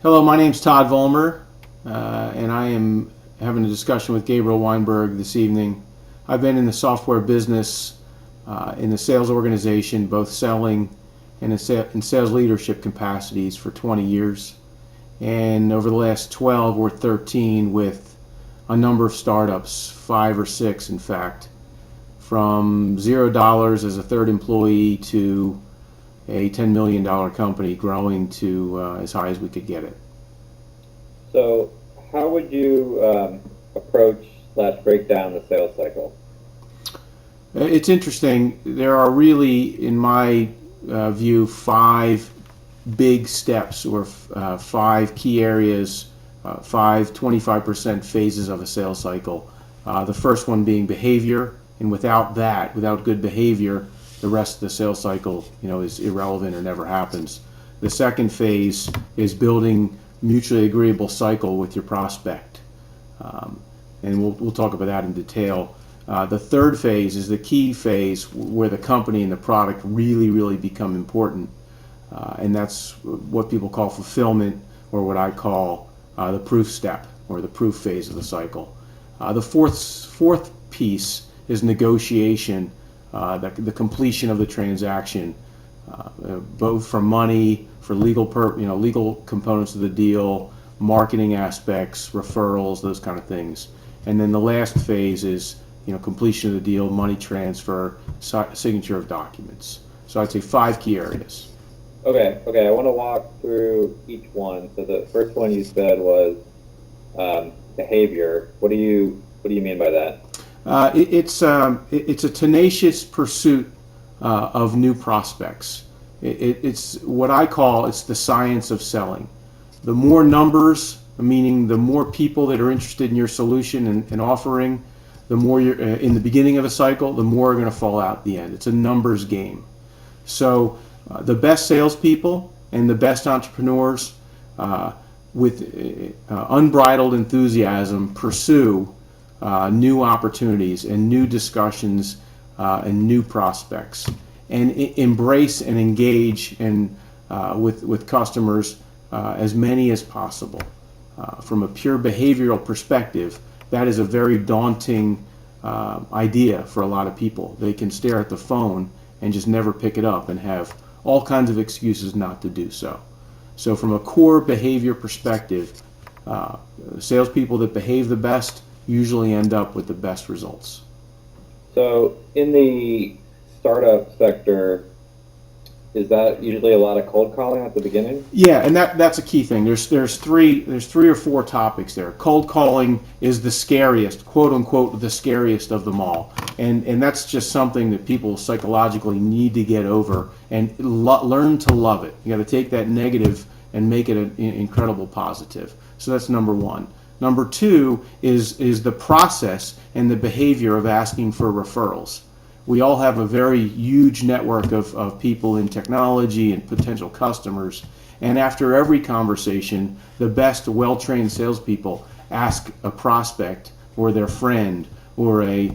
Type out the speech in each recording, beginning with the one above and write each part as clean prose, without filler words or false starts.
Hello, my name's Todd Vollmer, and I am having a discussion with Gabriel Weinberg this evening. I've been in the software business, in the sales organization, both selling and in sales leadership capacities for 20 years. And over the last 12 or 13 with a number of startups, 5 or 6 in fact, from $0 as a third employee to a $10 million company growing to as high as we could get it. So how would you approach/break down the sales cycle? It's interesting. There are really, in my view, 5 big steps or 5 key areas, 25% phases of a sales cycle. The first one being behavior, and without good behavior, the rest of the sales cycle, is irrelevant or never happens. The second phase is building mutually agreeable cycle with your prospect, and we'll talk about that in detail. The third phase is the key phase where the company and the product really become important, and that's what people call fulfillment, or what I call the proof step, or the proof phase of the cycle. The fourth piece is negotiation, the completion of the transaction, both for money, for legal components of the deal, marketing aspects, referrals, those kind of things. And then the last phase is completion of the deal, money transfer, signature of documents. So I'd say 5 key areas. Okay. I want to walk through each one. So the first one you said was behavior. What do you mean by that? It's a tenacious pursuit of new prospects. It's what I call it's the science of selling. The more numbers, meaning the more people that are interested in your solution and offering, the more you're in the beginning of a cycle, the more are going to fall out at the end. It's a numbers game. So the best salespeople and the best entrepreneurs, with unbridled enthusiasm, pursue new opportunities and new discussions and new prospects, and embrace and engage with customers, as many as possible. From a pure behavioral perspective, that is a very daunting idea for a lot of people. They can stare at the phone and just never pick it up and have all kinds of excuses not to do so. So from a core behavior perspective, salespeople that behave the best usually end up with the best results. So in the startup sector, is that usually a lot of cold calling at the beginning? Yeah, and that's a key thing. There's 3 or 4 topics there. Cold calling is the scariest, quote unquote, the scariest of them all, and that's just something that people psychologically need to get over and learn to love it. You got to take that negative and make it an incredible positive. So that's number 1. Number 2 is the process and the behavior of asking for referrals. We all have a very huge network of people in technology and potential customers, and after every conversation, the best well-trained salespeople ask a prospect or their friend or a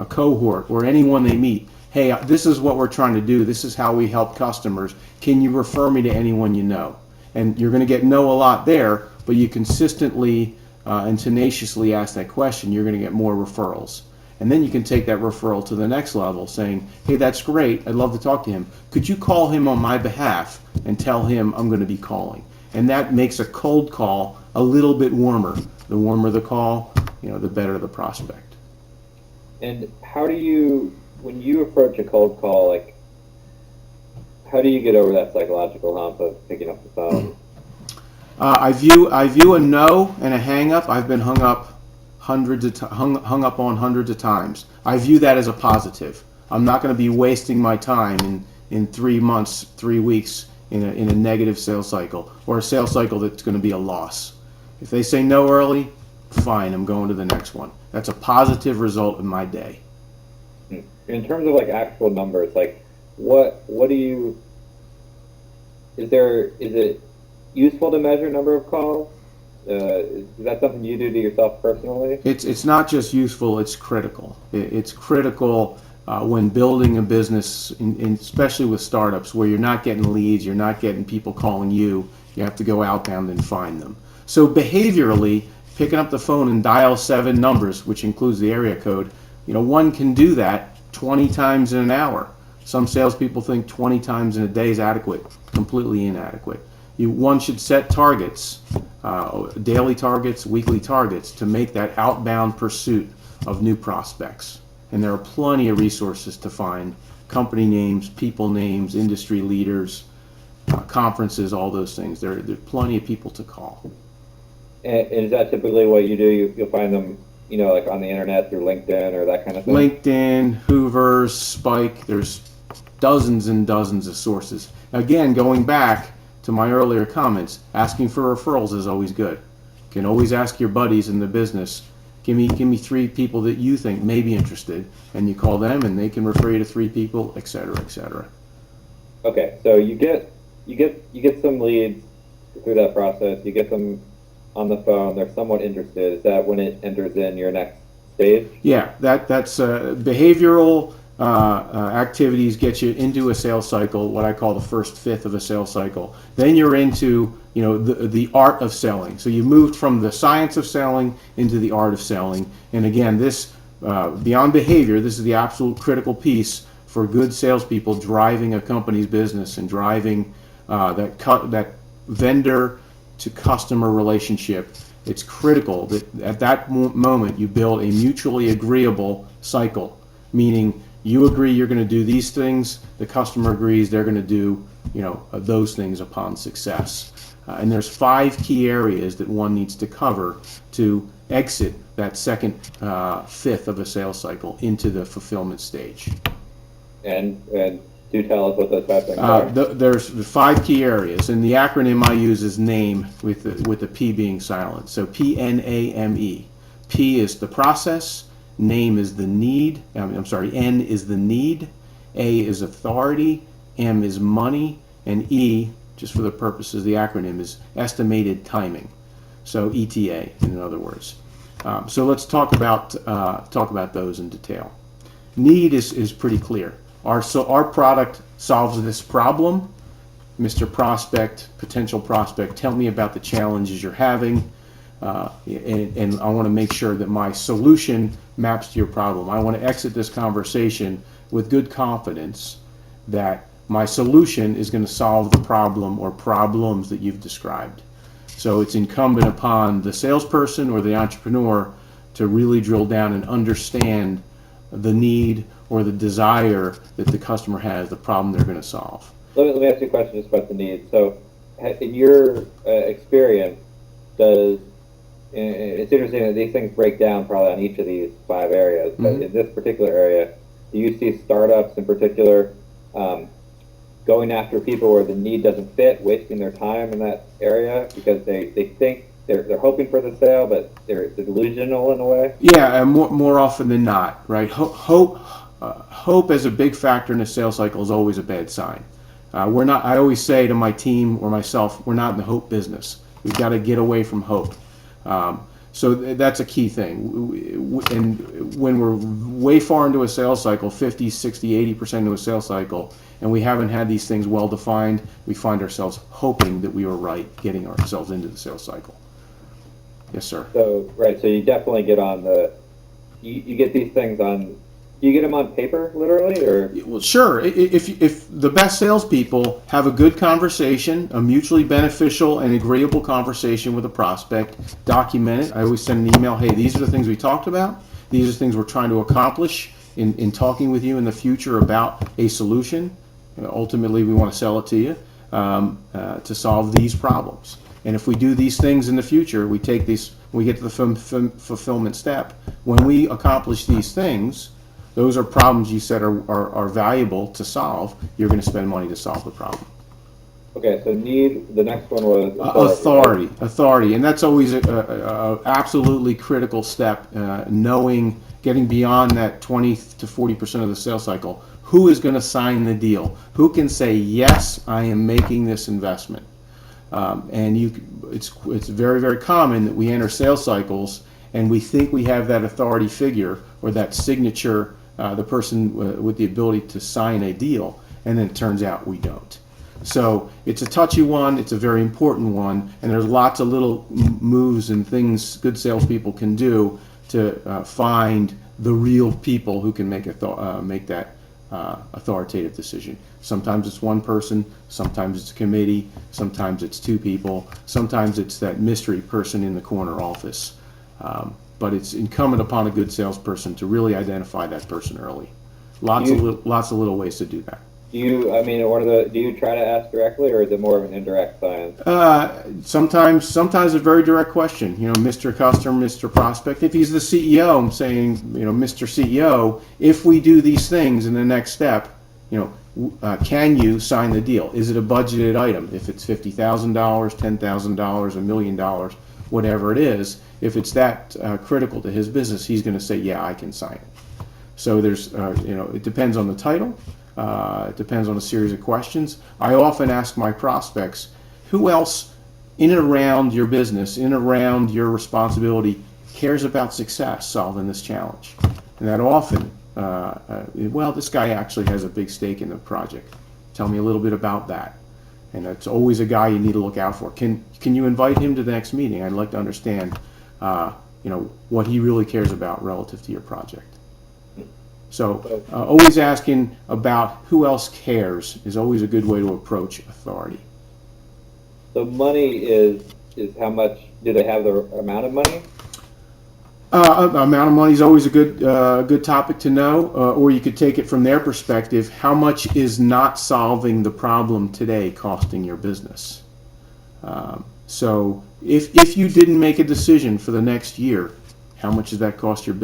cohort or anyone they meet, hey, this is what we're trying to do, this is how we help customers, can you refer me to anyone you know? And you're going to get no a lot there, but you consistently and tenaciously ask that question, you're going to get more referrals. And then you can take that referral to the next level, saying, hey, that's great, I'd love to talk to him. Could you call him on my behalf and tell him I'm going to be calling? And that makes a cold call a little bit warmer. The warmer the call, the better the prospect. And how do you, when you approach a cold call, how do you get over that psychological hump of picking up the phone? I view a no and a hang up. I've been hung up hung up on hundreds of times. I view that as a positive. I'm not going to be wasting my time in 3 months, 3 weeks in a negative sales cycle, or a sales cycle that's going to be a loss. If they say no early, fine, I'm going to the next one. That's a positive result in my day. In terms of actual numbers, what do you, is it useful to measure number of calls? Is that something you do to yourself personally? It's not just useful, it's critical. It's critical when building a business, especially with startups, where you're not getting leads, you're not getting people calling you, You have to go outbound and find them. So behaviorally, picking up the phone and dial 7 numbers, which includes the area code, one can do that 20 times in an hour. Some salespeople think 20 times in a day is adequate. Completely inadequate. One should set targets, daily targets, weekly targets, to make that outbound pursuit of new prospects. And there are plenty of resources to find: company names, people names, industry leaders, conferences, all those things. There's plenty of people to call. And is that typically what you do? You'll find them, like on the internet through LinkedIn or that kind of thing? LinkedIn, Hoover's, Spike, there's dozens and dozens of sources. Again, going back to my earlier comments, asking for referrals is always good. You can always ask your buddies in the business, give me 3 people that you think may be interested, and you call them and they can refer you to 3 people, et cetera, et cetera. Okay, so you get some leads through that process. You get them on the phone. They're somewhat interested. Is that when it enters in your next stage? Yeah, that's behavioral activities get you into a sales cycle, what I call the first fifth of a sales cycle. Then you're into the art of selling. So you moved from the science of selling into the art of selling. And again, this beyond behavior, this is the absolute critical piece for good salespeople driving a company's business and driving that vendor to customer relationship. It's critical that at that moment you build a mutually agreeable cycle, meaning you agree you're going to do these things, the customer agrees they're going to do those things upon success. And there's 5 key areas that one needs to cover to exit that second fifth of a sales cycle into the fulfillment stage. And do tell us what those 5 things are. There's 5 key areas, and the acronym I use is NAME, with the P being silent. So PNAME. P is the process, NAME is the need. N is the need. A is authority. M is money, and E, just for the purposes of the acronym, is estimated timing. So ETA, in other words. So let's talk about those in detail. Need is pretty clear. Our product solves this problem. Mr. Prospect, potential prospect, tell me about the challenges you're having, and I want to make sure that my solution maps to your problem. I want to exit this conversation with good confidence that my solution is going to solve the problem or problems that you've described. So it's incumbent upon the salesperson or the entrepreneur to really drill down and understand the need or the desire that the customer has, the problem they're going to solve. Let me ask you a question just about the need. So in your experience, it's interesting that these things break down probably on each of these 5 areas, but in this particular area, do you see startups in particular going after people where the need doesn't fit, wasting their time in that area because they think they're hoping for the sale, but they're delusional in a way? Yeah, more often than not, right? Hope as a big factor in a sales cycle is always a bad sign. We're not. I always say to my team or myself, we're not in the hope business. We've got to get away from hope. So that's a key thing. And when we're way far into a sales cycle, 50, 60, 80% into a sales cycle, and we haven't had these things well defined, we find ourselves hoping that we were right, getting ourselves into the sales cycle. Yes, sir. So you definitely get on you get these things on. Do you get them on paper, literally, or? Well, sure. If the best salespeople have a good conversation, a mutually beneficial and agreeable conversation with a prospect, document it. I always send an email, hey, these are the things we talked about. These are the things we're trying to accomplish in talking with you in the future about a solution. Ultimately, we want to sell it to you to solve these problems. And if we do these things in the future, we get to the fulfillment step. When we accomplish these things, those are problems you said are valuable to solve. You're going to spend money to solve the problem. Okay, so need, the next one was authority, and that's always a absolutely critical step. Getting beyond that 20 to 40% of the sales cycle. Who is going to sign the deal? Who can say yes, I am making this investment? It's very, very common that we enter sales cycles and we think we have that authority figure or that signature, the person with the ability to sign a deal, and then it turns out we don't. So it's a touchy one, it's a very important one, and there's lots of little moves and things good salespeople can do to find the real people who can make that authoritative decision. Sometimes it's one person, sometimes it's a committee, sometimes it's two people, sometimes it's that mystery person in the corner office. But it's incumbent upon a good salesperson to really identify that person early. Lots of little ways to do that. Do you try to ask directly, or is it more of an indirect science? Sometimes a very direct question. Mr. Customer, Mr. Prospect. If he's the CEO, I'm saying, Mr. CEO, if we do these things in the next step, can you sign the deal? Is it a budgeted item? If it's $50,000, $10,000, $1 million, whatever it is, if it's that critical to his business, he's going to say, yeah, I can sign it. So there's, it depends on the title. It depends on a series of questions. I often ask my prospects, who else in and around your business, in and around your responsibility, cares about success solving this challenge? And that often, well, this guy actually has a big stake in the project. Tell me a little bit about that. And that's always a guy you need to look out for. Can you invite him to the next meeting? I'd like to understand, what he really cares about relative to your project. So always asking about who else cares is always a good way to approach authority. So money is how much, do they have the amount of money? Amount of money is always a good topic to know, or you could take it from their perspective. How much is not solving the problem today costing your business? So if you didn't make a decision for the next year, how much does that cost your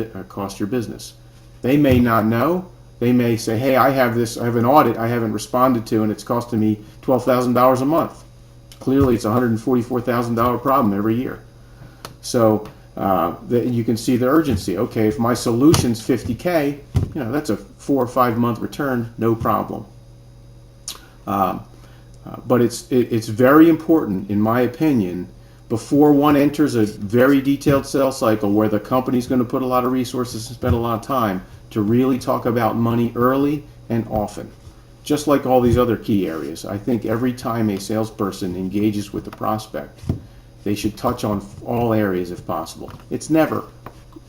business? They may not know. They may say, hey, I have an audit I haven't responded to, and it's costing me $12,000 a month. Clearly, it's a $144,000 problem every year. So you can see the urgency. Okay, if my solution's $50K, that's a 4 or 5 month return, no problem. But it's very important, in my opinion, before one enters a very detailed sales cycle where the company's going to put a lot of resources and spend a lot of time, to really talk about money early and often. Just like all these other key areas, I think every time a salesperson engages with the prospect, they should touch on all areas if possible. It's never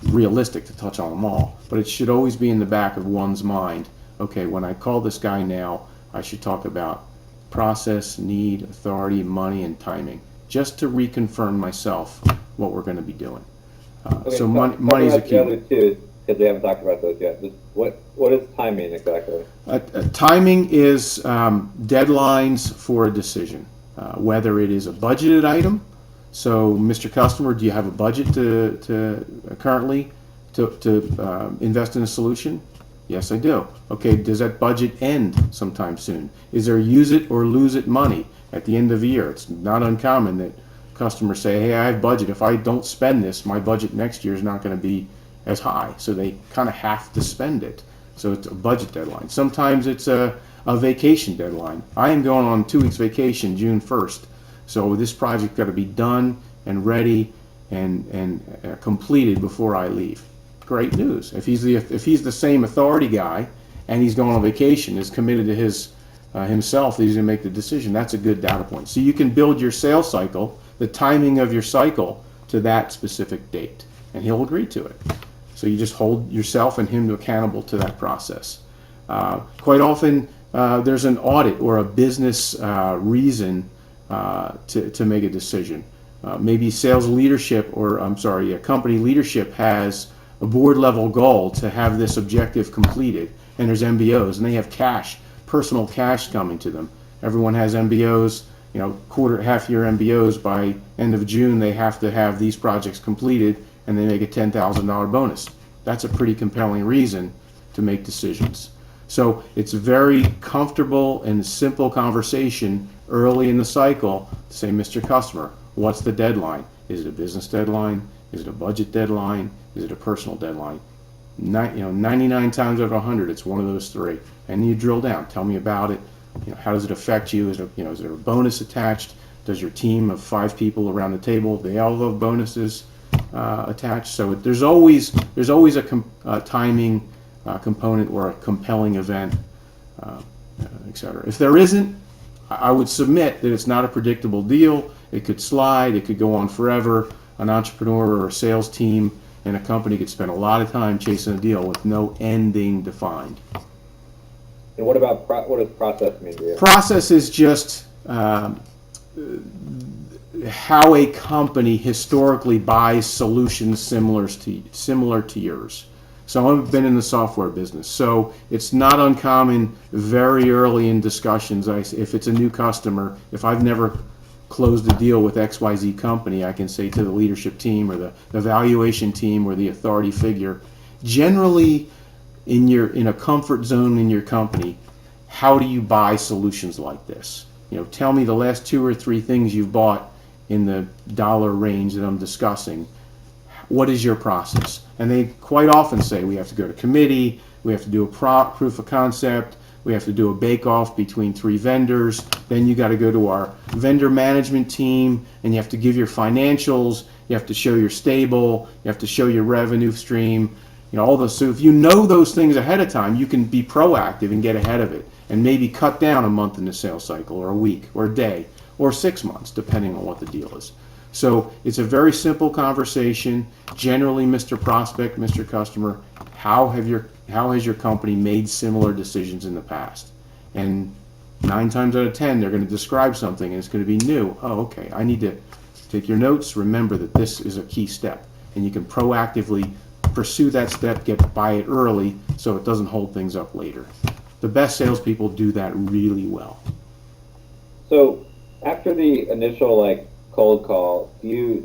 realistic to touch on them all, but it should always be in the back of one's mind. Okay, when I call this guy now, I should talk about process, need, authority, money, and timing, just to reconfirm myself what we're going to be doing. So money is a key. The other two, because we haven't talked about those yet. Just what is timing exactly? Timing is deadlines for a decision, whether it is a budgeted item. So, Mr. Customer, do you have a budget currently to invest in a solution? Yes, I do. Okay, does that budget end sometime soon? Is there use it or lose it money at the end of the year? It's not uncommon that customers say, hey, I have budget. If I don't spend this, my budget next year is not going to be as high. So they kind of have to spend it. So it's a budget deadline. Sometimes it's a vacation deadline. I am going on 2 weeks vacation June 1st. So this project got to be done and ready and completed before I leave. Great news. If he's the same authority guy and he's going on vacation, is committed to his himself that he's going to make the decision, that's a good data point. So you can build your sales cycle, the timing of your cycle, to that specific date, and he'll agree to it. So you just hold yourself and him accountable to that process. Quite often there's an audit or a business reason to make a decision. Maybe sales leadership, or company leadership has a board level goal to have this objective completed, and there's MBOs, and they have personal cash coming to them. Everyone has MBOs, half year MBOs. By end of June, they have to have these projects completed, and they make a $10,000 bonus. That's a pretty compelling reason to make decisions. So it's a very comfortable and simple conversation early in the cycle to say, Mr. Customer, what's the deadline? Is it a business deadline? Is it a budget deadline? Is it a personal deadline? 99 times out of 100, it's one of those three. And you drill down. Tell me about it. How does it affect you? Is there a bonus attached? Does your team of 5 people around the table, they all have bonuses attached? So there's always a timing component or a compelling event, etc. If there isn't, I would submit that it's not a predictable deal. It could slide. It could go on forever. An entrepreneur or a sales team in a company could spend a lot of time chasing a deal with no ending defined. And what about what does process mean to you? Process is just how a company historically buys solutions similar to yours. So I've been in the software business, so it's not uncommon very early in discussions. If it's a new customer, if I've never closed a deal with XYZ company, I can say to the leadership team or the evaluation team or the authority figure, generally in a comfort zone in your company, how do you buy solutions like this? Tell me the last 2 or 3 things you've bought in the dollar range that I'm discussing. What is your process? And they quite often say we have to go to committee, we have to do a proof of concept, we have to do a bake-off between 3 vendors, then you got to go to our vendor management team, and you have to give your financials, you have to show you're stable, you have to show your revenue stream, all those. So if you know those things ahead of time, you can be proactive and get ahead of it, and maybe cut down a month in the sales cycle, or a week, or a day, or 6 months, depending on what the deal is. So it's a very simple conversation. Generally, Mr. Prospect, Mr. Customer, how has your company made similar decisions in the past? And 9 times out of 10, they're going to describe something and it's going to be new. Oh, okay, I need to take your notes. Remember that this is a key step. And you can proactively pursue that step, get by it early so it doesn't hold things up later. The best salespeople do that really well. So after the initial cold call, do you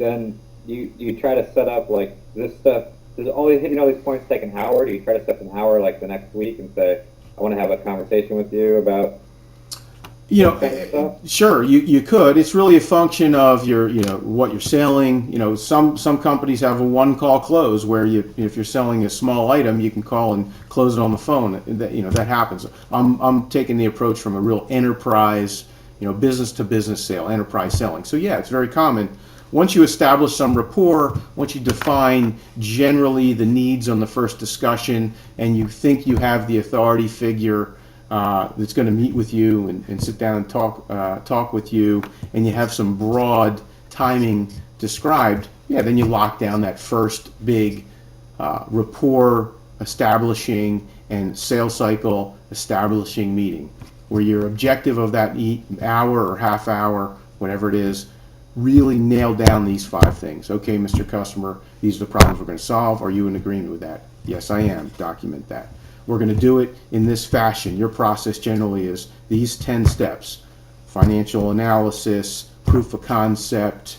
try to set up this stuff? Does always hitting all these points take an hour? Do you try to set an hour the next week and say, I want to have a conversation with you about stuff? Sure, you could. It's really a function of your what you're selling. Some companies have a one-call close where if you're selling a small item, you can call and close it on the phone. That happens. I'm taking the approach from a real enterprise, business to business sale, enterprise selling. So yeah, it's very common. Once you establish some rapport, once you define generally the needs on the first discussion, and you think you have the authority figure that's going to meet with you and sit down and talk with you, and you have some broad timing described, then you lock down that first big rapport establishing and sales cycle establishing meeting, where your objective of that hour or half hour, whatever it is, really nail down these 5 things. Okay, Mr. Customer, these are the problems we're going to solve. Are you in agreement with that? Yes, I am. Document that. We're going to do it in this fashion. Your process generally is these 10 steps: financial analysis, proof of concept,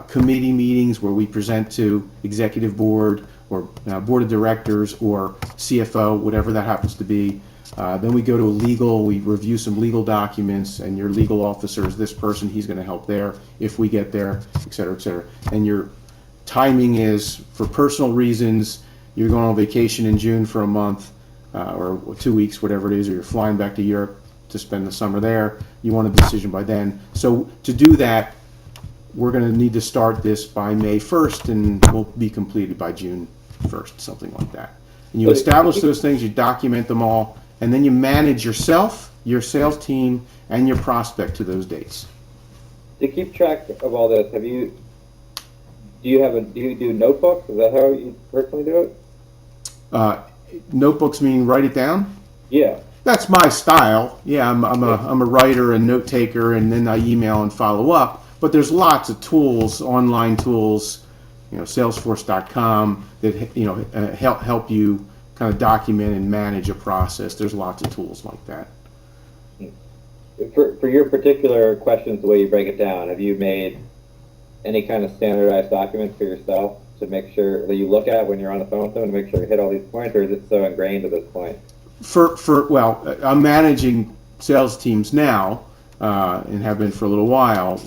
committee meetings where we present to executive board or board of directors or CFO, whatever that happens to be. Then we go to legal, we review some legal documents, and your legal officer is this person, he's going to help there if we get there, et cetera, et cetera. And your timing is, for personal reasons, you're going on vacation in June for a month or 2 weeks, whatever it is, or you're flying back to Europe to spend the summer there, you want a decision by then. So to do that, we're going to need to start this by May 1st, and we'll be completed by June 1st, something like that. And you establish those things, you document them all, and then you manage yourself, your sales team, and your prospect to those dates. To keep track of all this, do you do notebooks? Is that how you personally do it? Notebooks mean write it down? Yeah. That's my style. Yeah, I'm a writer and note taker, and then I email and follow up. But there's lots of tools, online tools, Salesforce.com that help you kind of document and manage a process. There's lots of tools like that. For your particular questions, the way you break it down, have you made any kind of standardized documents for yourself to make sure that you look at when you're on the phone with them to make sure you hit all these points, or is it so ingrained at this point? Well, I'm managing sales teams now and have been for a little while.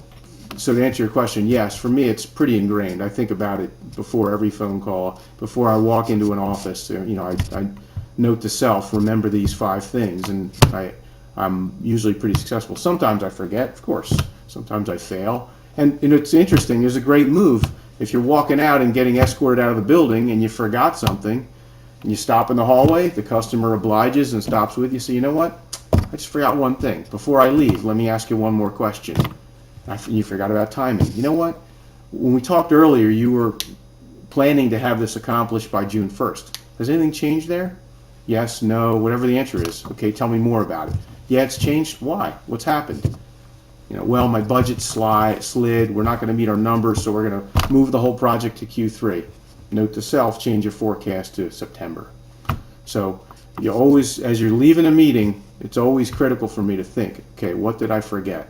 So to answer your question, yes, for me it's pretty ingrained. I think about it before every phone call, before I walk into an office. I note to self, remember these 5 things, and I'm usually pretty successful. Sometimes I forget, of course. Sometimes I fail. And it's interesting, there's a great move. If you're walking out and getting escorted out of the building and you forgot something, and you stop in the hallway, the customer obliges and stops with you. So you know what? I just forgot one thing. Before I leave, let me ask you one more question. You forgot about timing. You know what? When we talked earlier, you were planning to have this accomplished by June 1st. Has anything changed there? Yes, no, whatever the answer is. Okay, tell me more about it. Yeah, it's changed. Why? What's happened? Well, my budget slid. We're not going to meet our numbers, so we're going to move the whole project to Q3. Note to self, change your forecast to September. So you always, as you're leaving a meeting, it's always critical for me to think, okay, what did I forget?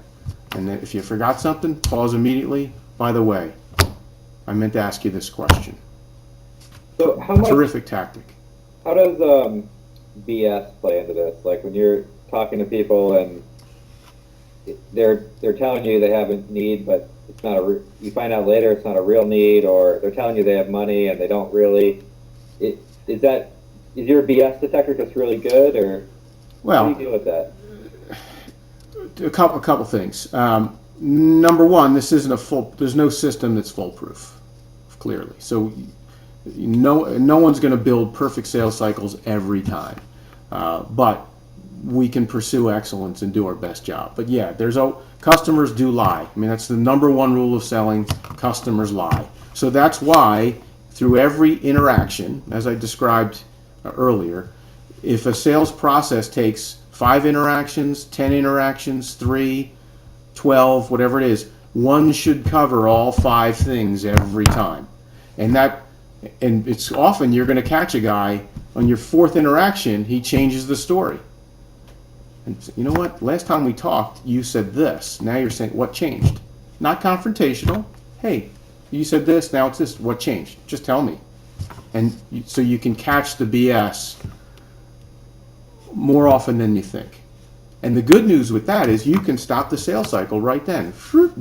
And then if you forgot something, pause immediately. By the way, I meant to ask you this question. So how much, terrific tactic. How does BS play into this? Like when you're talking to people and they're telling you they have a need, but it's not you find out later it's not a real need, or they're telling you they have money and they don't really. Is your BS detector just really good, or how do you deal with that? A couple things. Number one, this isn't there's no system that's foolproof, clearly. So no one's going to build perfect sales cycles every time, but we can pursue excellence and do our best job. But yeah, customers do lie. I mean, that's the number one rule of selling. Customers lie. So that's why through every interaction, as I described earlier, if a sales process takes 5 interactions, 10 interactions, 3, 12, whatever it is, one should cover all 5 things every time. And it's often you're going to catch a guy on your 4th interaction, he changes the story. And you know what? Last time we talked, you said this. Now you're saying, what changed? Not confrontational. Hey, you said this, now it's this. What changed? Just tell me. And so you can catch the BS more often than you think. And the good news with that is you can stop the sales cycle right then.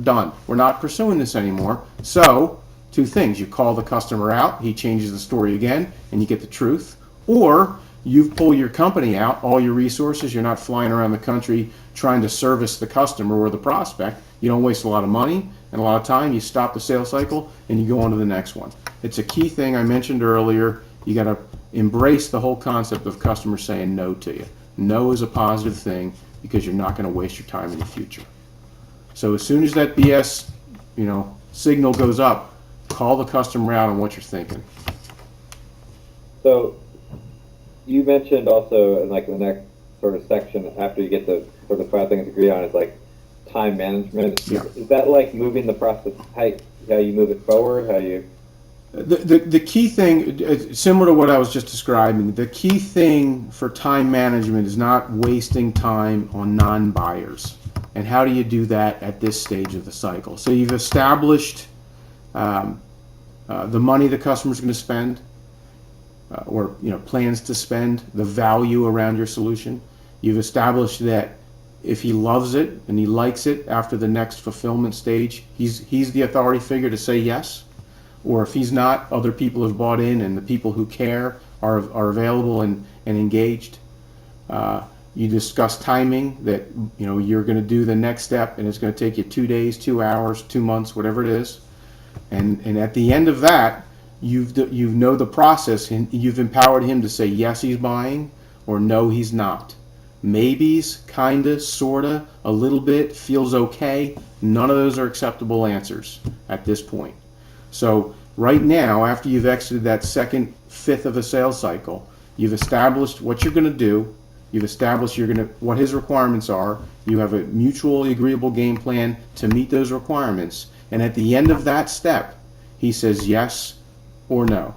Done. We're not pursuing this anymore. So 2 things. You call the customer out, he changes the story again, and you get the truth. Or you pull your company out, all your resources, you're not flying around the country trying to service the customer or the prospect. You don't waste a lot of money and a lot of time. You stop the sales cycle and you go on to the next one. It's a key thing I mentioned earlier. You got to embrace the whole concept of customers saying no to you. No is a positive thing because you're not going to waste your time in the future. So as soon as that BS, signal goes up, call the customer out on what you're thinking. So you mentioned also in like the next sort of section after you get the sort of 5 things agreed on is like time management. Yeah. Is that like moving the process, how you move it forward, how you... The key thing, similar to what I was just describing, the key thing for time management is not wasting time on non-buyers. And how do you do that at this stage of the cycle? So you've established the money the customer's going to spend, or plans to spend, the value around your solution. You've established that if he loves it and he likes it after the next fulfillment stage, he's the authority figure to say yes. Or if he's not, other people have bought in and the people who care are available and engaged. You discuss timing, that you're going to do the next step and it's going to take you 2 days, 2 hours, 2 months, whatever it is. And at the end of that, you know the process, and you've empowered him to say yes, he's buying, or no, he's not. Maybes, kinda, sorta, a little bit, feels okay. None of those are acceptable answers at this point. So right now, after you've exited that second fifth of a sales cycle, you've established what you're going to do. You've established what his requirements are. You have a mutually agreeable game plan to meet those requirements. And at the end of that step, he says yes or no.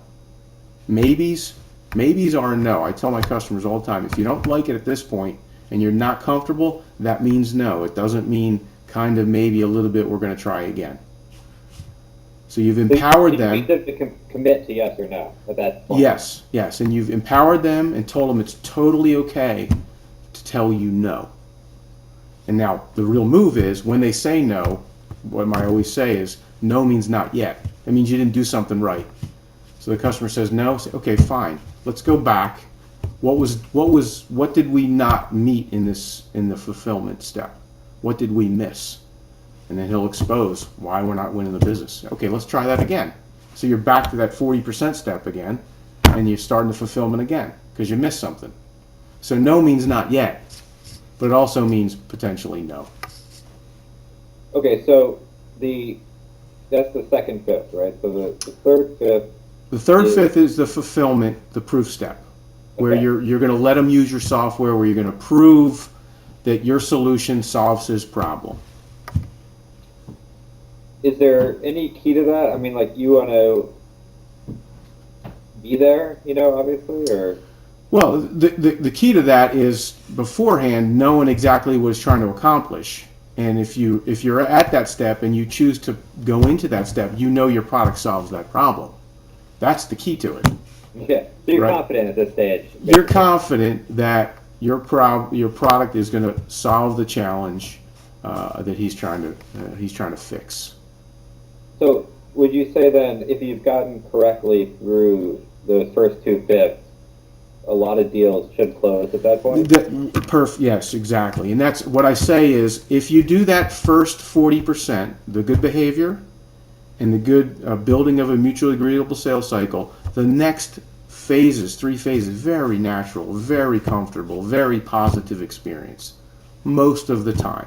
Maybes are a no. I tell my customers all the time, if you don't like it at this point and you're not comfortable, that means no. It doesn't mean kind of, maybe a little bit, we're going to try again. So you've empowered them. You need to commit to yes or no at that point. Yes, and you've empowered them and told them it's totally okay to tell you no. And now the real move is when they say no, what I always say is no means not yet. That means you didn't do something right. So the customer says no, say, okay, fine. Let's go back. What did we not meet in the fulfillment step? What did we miss? And then he'll expose why we're not winning the business. Okay, let's try that again. So you're back to that 40% step again, and you're starting the fulfillment again because you missed something. So no means not yet. but it also means potentially no. Okay, so that's the second fifth, right? So the third fifth. The third fifth is the fulfillment, the proof step, where Okay. you're going to let him use your software, where you're going to prove that your solution solves his problem. Is there any key to that? I mean, like, you want to be there, obviously, or? Well, the key to that is beforehand knowing exactly what it's trying to accomplish. And if you're at that step and you choose to go into that step, you know your product solves that problem. That's the key to it. Yeah. So you're Right. confident at this stage. You're confident that your product is going to solve the challenge that he's trying to fix. So would you say then, if you've gotten correctly through those first two fifths, a lot of deals should close at that point? Yes, exactly. And that's what I say is, if you do that first 40%, the good behavior and the good building of a mutually agreeable sales cycle, the next phases, 3 phases, very natural, very comfortable, very positive experience most of the time.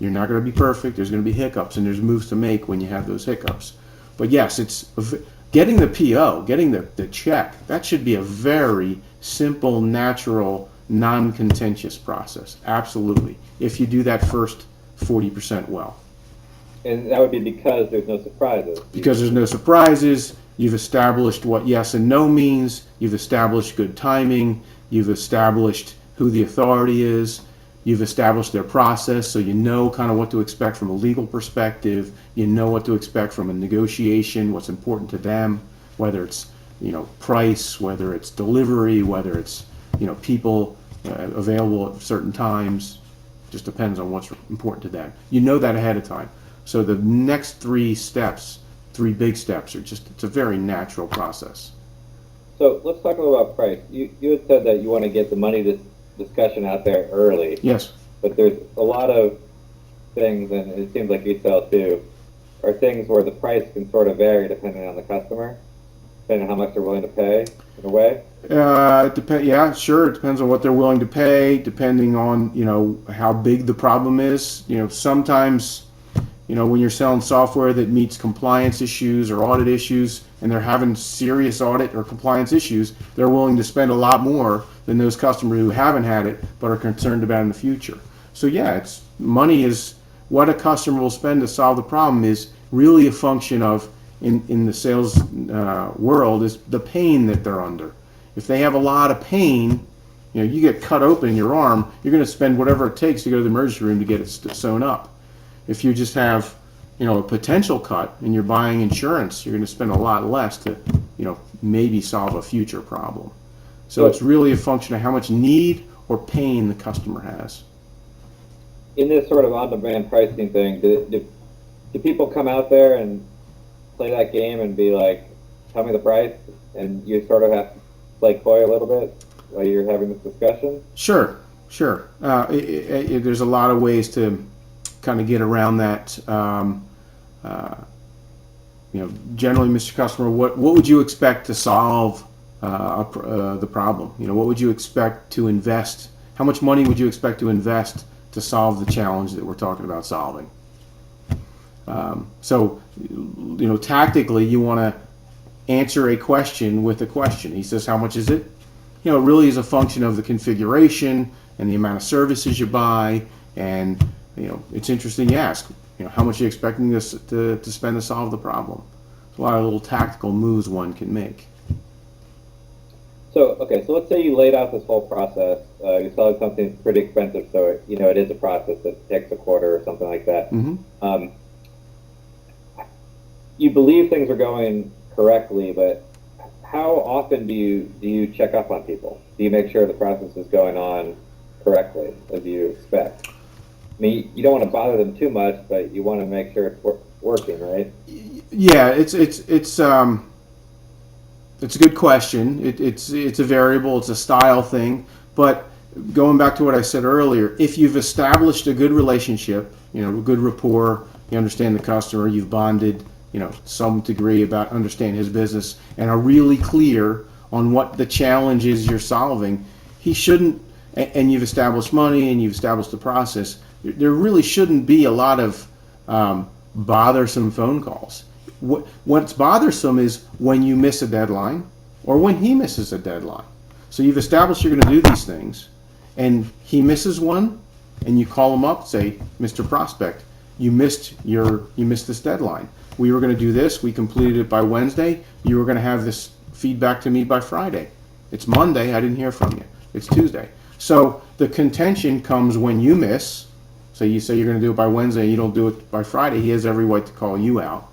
You're not going to be perfect. There's going to be hiccups, and there's moves to make when you have those hiccups. But yes, it's getting the PO, getting the check. That should be a very simple, natural, non-contentious process. Absolutely. If you do that first 40% well. And that would be because there's no surprises. Because there's no surprises, you've established what yes and no means, you've established good timing, you've established who the authority is, you've established their process, so you know kind of what to expect from a legal perspective, you know what to expect from a negotiation, what's important to them, whether it's price, whether it's delivery, whether it's people available at certain times. Just depends on what's important to them. You know that ahead of time. So the next 3 steps, 3 big steps, it's a very natural process. So let's talk a little about price. You had said that you want to get the money discussion out there early. Yes. But there's a lot of things, and it seems like you sell too, are things where the price can sort of vary depending on the customer, depending on how much they're willing to pay, in a way. Yeah, sure. It depends on what they're willing to pay, depending on how big the problem is. Sometimes when you're selling software that meets compliance issues or audit issues, and they're having serious audit or compliance issues, they're willing to spend a lot more than those customers who haven't had it but are concerned about it in the future. So yeah, money is what a customer will spend to solve the problem is really a function of, in the sales world, is the pain that they're under. If they have a lot of pain, you get cut open in your arm, you're going to spend whatever it takes to go to the emergency room to get it sewn up. If you just have, a potential cut and you're buying insurance, you're going to spend a lot less to, maybe solve a future problem. So it's really a function of how much need or pain the customer has. In this sort of on-demand pricing thing, do people come out there and play that game and be like, tell me the price, and you sort of have to play coy a little bit while you're having this discussion? Sure. There's a lot of ways to kind of get around that. Generally, Mr. Customer, what would you expect to solve the problem? What would you expect to invest? How much money would you expect to invest to solve the challenge that we're talking about solving? So, tactically, you want to answer a question with a question. He says, how much is it? It really is a function of the configuration and the amount of services you buy, and it's interesting you ask, how much are you expecting this to spend to solve the problem? There's a lot of little tactical moves one can make. So let's say you laid out this whole process. You're selling something that's pretty expensive, so it is a process that takes a quarter or something like that. Mm-hmm. You believe things are going correctly, but how often do you check up on people? Do you make sure the process is going on correctly as you expect? I mean, you don't want to bother them too much, but you want to make sure it's working, right? Yeah, it's a good question. It's a variable. It's a style thing. But going back to what I said earlier, if you've established a good relationship, a good rapport, you understand the customer, you've bonded, some degree about understand his business, and are really clear on what the challenge is you're solving, he shouldn't and you've established money and you've established the process, there really shouldn't be a lot of bothersome phone calls. What's bothersome is when you miss a deadline or when he misses a deadline. So you've established you're going to do these things, and he misses one, and you call him up, say, Mr. Prospect, you missed this deadline. We were going to do this. We completed it by Wednesday. You were going to have this feedback to me by Friday. It's Monday. I didn't hear from you. It's Tuesday. So the contention comes when you miss. So you say you're going to do it by Wednesday, and you don't do it by Friday. He has every right to call you out.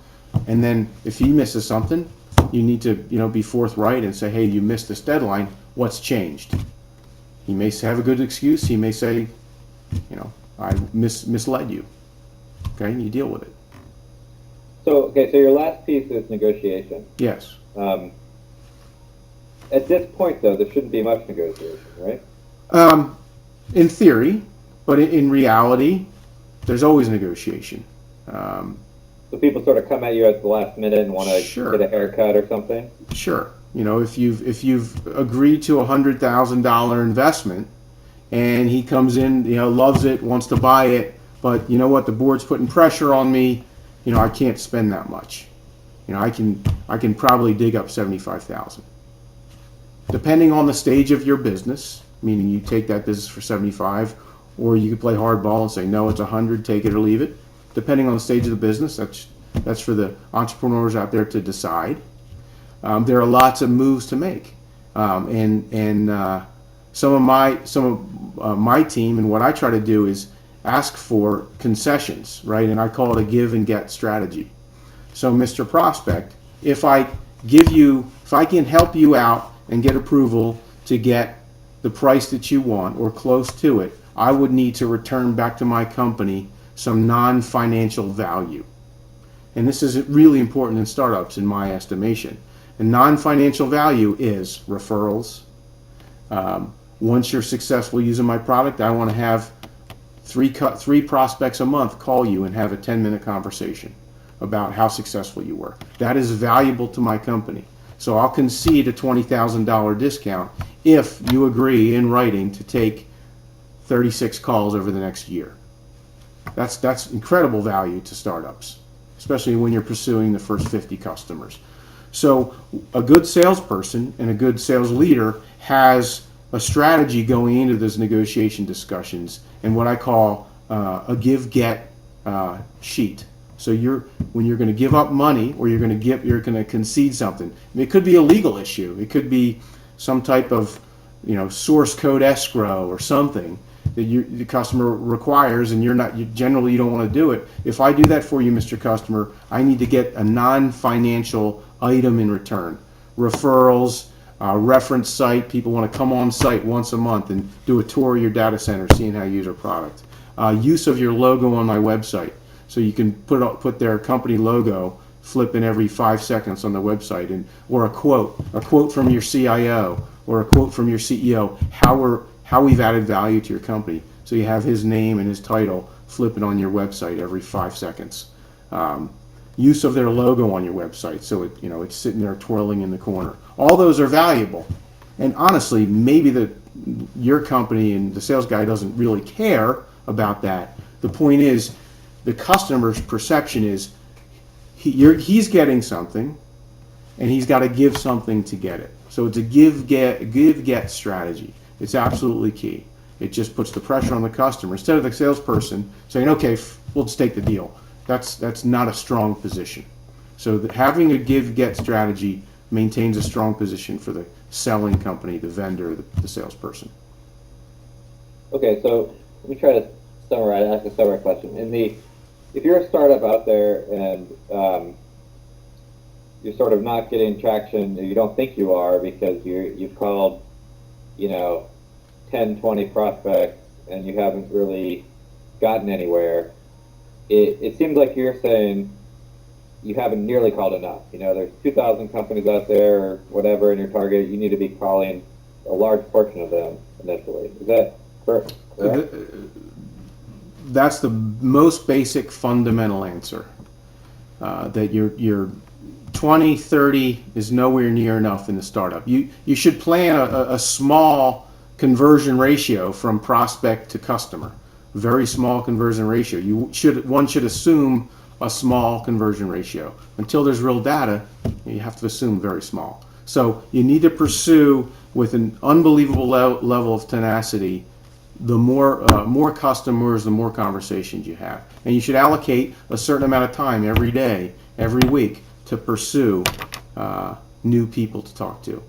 And then if he misses something, you need to be forthright and say, hey, you missed this deadline. What's changed? He may have a good excuse. He may say, I misled you. Okay, and you deal with it. So your last piece is negotiation. Yes. At this point, though, there shouldn't be much negotiation, right? In theory, but in reality, there's always negotiation. So people sort of come at you at the last minute and want to get a haircut or something? Sure. If you've agreed to $100,000 investment, and he comes in, loves it, wants to buy it, but you know what, the board's putting pressure on me, I can't spend that much. I can probably dig up $75,000. Depending on the stage of your business, meaning you take that business for 75, or you could play hardball and say, no, it's 100, take it or leave it. Depending on the stage of the business, that's for the entrepreneurs out there to decide. There are lots of moves to make, and some of my team, and what I try to do is ask for concessions, right? And I call it a give and get strategy. So, Mr. Prospect, if I can help you out and get approval to get the price that you want or close to it, I would need to return back to my company some non-financial value. And this is really important in startups, in my estimation. And non-financial value is referrals. Once you're successful using my product, I want to have three prospects a month call you and have a 10-minute conversation about how successful you were. That is valuable to my company. So I'll concede a $20,000 discount if you agree in writing to take 36 calls over the next year. That's incredible value to startups, especially when you're pursuing the first 50 customers. So a good salesperson and a good sales leader has a strategy going into those negotiation discussions, and what I call a give-get sheet. So when you're going to give up money, or you're going to concede something. It could be a legal issue. It could be some type of source code escrow or something that the customer requires, and you generally don't want to do it. If I do that for you, Mr. Customer, I need to get a non-financial item in return. Referrals, reference site. People want to come on site once a month and do a tour of your data center, seeing how you use our product. Use of your logo on my website, so you can put their company logo flipping every 5 seconds on the website, or a quote from your CIO or a quote from your CEO, how we've added value to your company. So you have his name and his title flipping on your website every 5 seconds. Use of their logo on your website, so it's sitting there twirling in the corner. All those are valuable. And honestly, maybe your company and the sales guy doesn't really care about that. The point is, the customer's perception is he's getting something, and he's got to give something to get it. So it's a give-get strategy. It's absolutely key. It just puts the pressure on the customer. Instead of the salesperson saying, okay, we'll just take the deal. That's not a strong position. So having a give-get strategy maintains a strong position for the selling company, the vendor, the salesperson. Okay, so let me try to ask a summary question. If you're a startup out there and you're sort of not getting traction, or you don't think you are because you've called 10, 20 prospects and you haven't really gotten anywhere, it seems like you're saying you haven't nearly called enough. There's 2,000 companies out there or whatever in your target. You need to be calling a large portion of them initially. Is that correct? That's the most basic fundamental answer. That your 20, 30 is nowhere near enough in the startup. You should plan a small conversion ratio from prospect to customer. Very small conversion ratio. One should assume a small conversion ratio. Until there's real data, you have to assume very small. So you need to pursue with an unbelievable level of tenacity. The more customers, the more conversations you have, and you should allocate a certain amount of time every day, every week to pursue new people to talk to,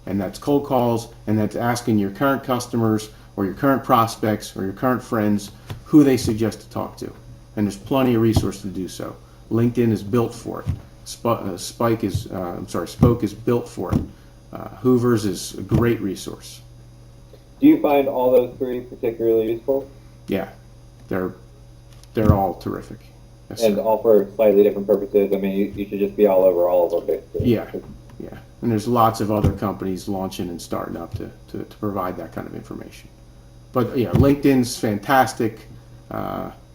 and that's cold calls, and that's asking your current customers or your current prospects or your current friends who they suggest to talk to, and there's plenty of resource to do so. LinkedIn is built for it. Spoke is built for it. Hoover's is a great resource. Do you find all those three particularly useful? Yeah, they're all terrific. Yes, and sir. all for slightly different purposes. I mean, you should just be all over all of them, basically. Yeah, yeah. And there's lots of other companies launching and starting up to provide that kind of information. But yeah, LinkedIn's fantastic.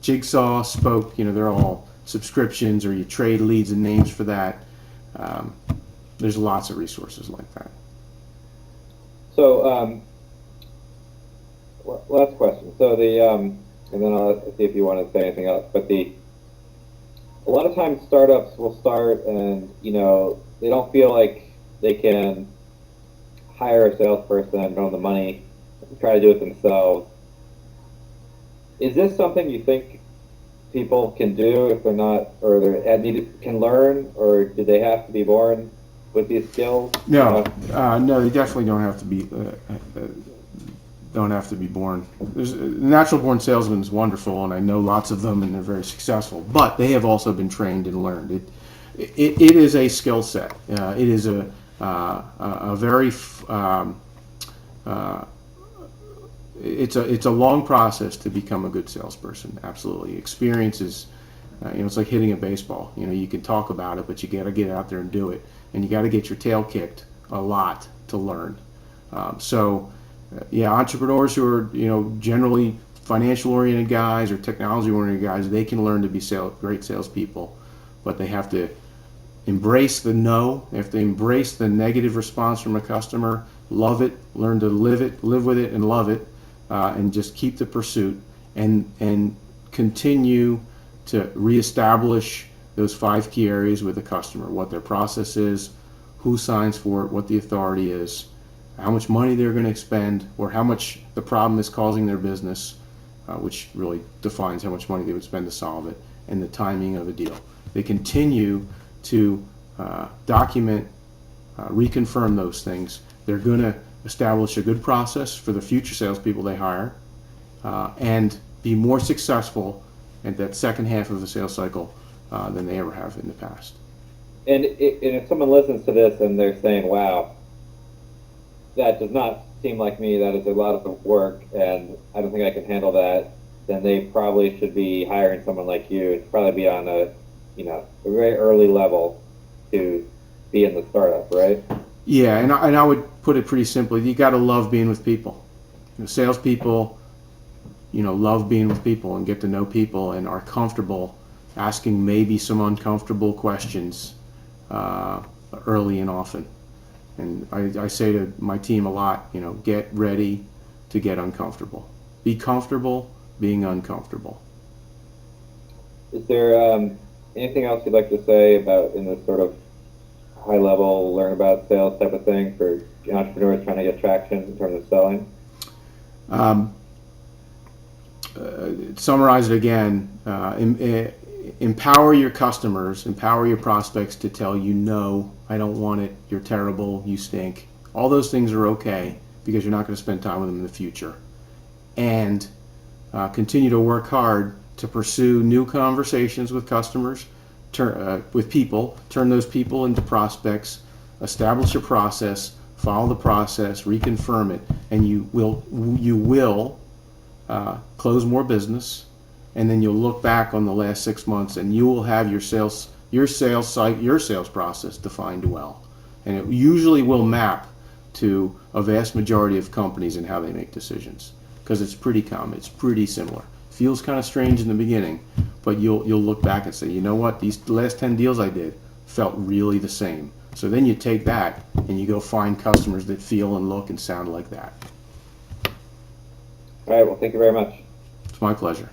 Jigsaw, Spoke, they're all subscriptions, or you trade leads and names for that. There's lots of resources like that. So, last question. So and then I'll see if you want to say anything else. But a lot of times startups will start and, they don't feel like they can hire a salesperson, don't have the money, try to do it themselves. Is this something you think people can do if they're not, or can learn, or do they have to be born with these skills? No, no, they definitely don't have to be. Don't have to be born. Natural born salesman is wonderful, and I know lots of them, and they're very successful. But they have also been trained and learned. It is a skill set. It is a very it's a long process to become a good salesperson. Absolutely, experience is it's like hitting a baseball. You can talk about it, but you got to get out there and do it, and you got to get your tail kicked a lot to learn. Yeah, entrepreneurs who are generally financial oriented guys or technology oriented guys, they can learn to be great salespeople, but they have to embrace the no. They have to embrace the negative response from a customer, love it, learn to live with it, and love it, and just keep the pursuit and continue to reestablish those 5 key areas with the customer: what their process is, who signs for it, what the authority is, how much money they're going to expend, or how much the problem is causing their business, which really defines how much money they would spend to solve it, and the timing of a deal. They continue to document, reconfirm those things. They're going to establish a good process for the future salespeople they hire, and be more successful at that second half of the sales cycle than they ever have in the past. And if someone listens to this and they're saying, wow, that does not seem like me, that is a lot of work, and I don't think I can handle that, then they probably should be hiring someone like you. It's probably be on a very early level to be in the startup, right? Yeah, and I would put it pretty simply: you got to love being with people. Salespeople, love being with people and get to know people and are comfortable asking maybe some uncomfortable questions early and often. And I say to my team a lot, get ready to get uncomfortable. Be comfortable being uncomfortable. Is there anything else you'd like to say about in this sort of high level learn about sales type of thing for entrepreneurs trying to get traction in terms of selling? Summarize it again. Empower your customers, empower your prospects to tell you, no, I don't want it, you're terrible, you stink. All those things are okay because you're not going to spend time with them in the future. And continue to work hard to pursue new conversations with customers, with people, turn those people into prospects, establish a process, follow the process, reconfirm it, and you will close more business. And then you'll look back on the last 6 months, and you will have your sales process defined well. And it usually will map to a vast majority of companies and how they make decisions, because it's pretty common. It's pretty similar. Feels kind of strange in the beginning, but you'll look back and say, you know what? The last 10 deals I did felt really the same. So then you take that and you go find customers that feel and look and sound like that. All right. Well, thank you very much. It's my pleasure.